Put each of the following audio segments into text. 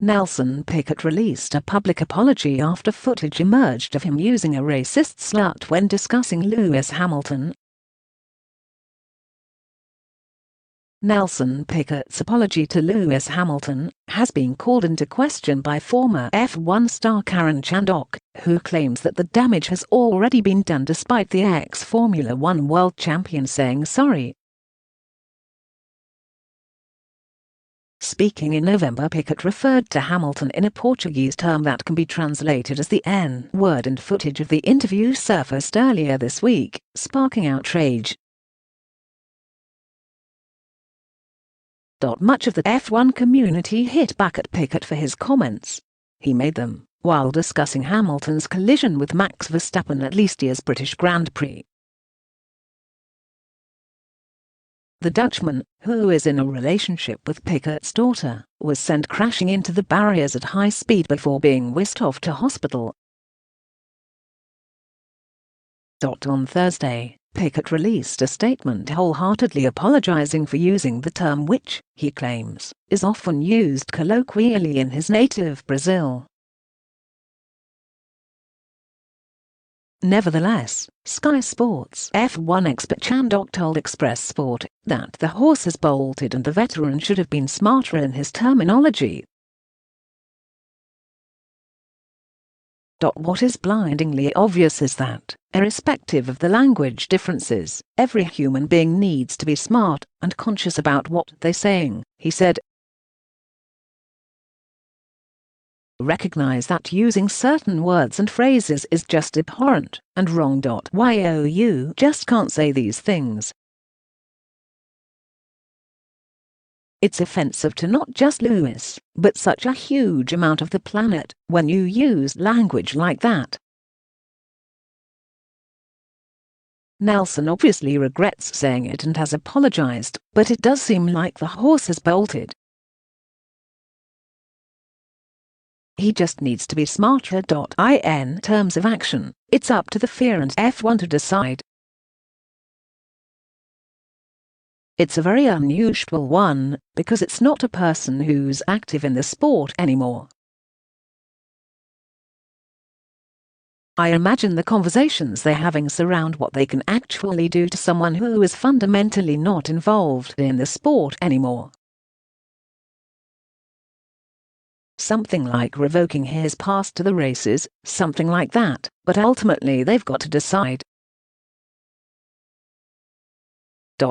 Nelson Piquet released a public apology after footage emerged of him using a racist slut when discussing Lewis Hamilton. Nelson Piquet's apology to Lewis Hamilton has been called into question by former F1 star Karen Chandok, who claims that the damage has already been done despite the ex-Formula One world champion saying sorry. Speaking in November, Piquet referred to Hamilton in a Portuguese term that can be translated as the N-word, and footage of the interview surfaced earlier this week, sparking outrage. Much of the F1 community hit back at Piquet for his comments. He made them while discussing Hamilton's collision with Max Verstappen at last year's British Grand Prix. The Dutchman, who is in a relationship with Piquet's daughter, was sent crashing into the barriers at high speed before being whisked off to hospital. On Thursday, Piquet released a statement wholeheartedly apologizing for using the term which, he claims, is often used colloquially in his native Brazil. Nevertheless, Sky Sports F1 expert Chandok told Express Sport that the horse has bolted and the veteran should have been smarter in his terminology. What is blindingly obvious is that, irrespective of the language differences, every human being needs to be smart and conscious about what they're saying, he said. Recognize that using certain words and phrases is just abhorrent and wrong. You just can't say these things. It's offensive to not just Lewis, but such a huge amount of the planet, when you use language like that. Nelson obviously regrets saying it and has apologized, but it does seem like the horse has bolted. He just needs to be smarter. In terms of action, it's up to the FIA and F1 to decide. It's a very unusual one, because it's not a person who's active in the sport anymore. I imagine the conversations they're having surround what they can actually do to someone who is fundamentally not involved in the sport anymore. Something like revoking his pass to the races, something like that, but ultimately they've got to decide.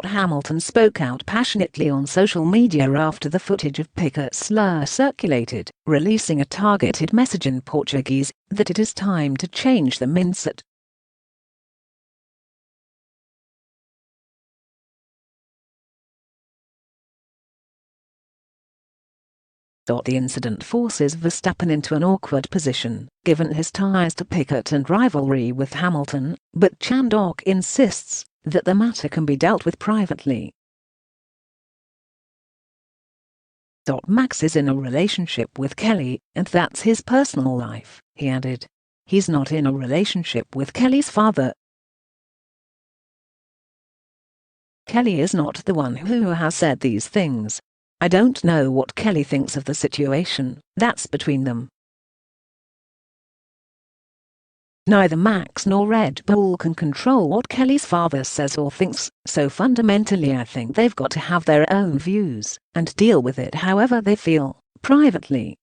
Hamilton spoke out passionately on social media after the footage of Piquet's slur circulated, releasing a targeted message in Portuguese that it is time to change the mindset. The incident forces Verstappen into an awkward position, given his ties to Piquet and rivalry with Hamilton, but Chandok insists that the matter can be dealt with privately. Max is in a relationship with Kelly, and that's his personal life, he added. He's not in a relationship with Kelly's father. Kelly is not the one who has said these things. I don't know what Kelly thinks of the situation, that's between them. Neither Max nor Red Bull can control what Kelly's father says or thinks, so fundamentally I think they've got to have their own views and deal with it however they feel, privately.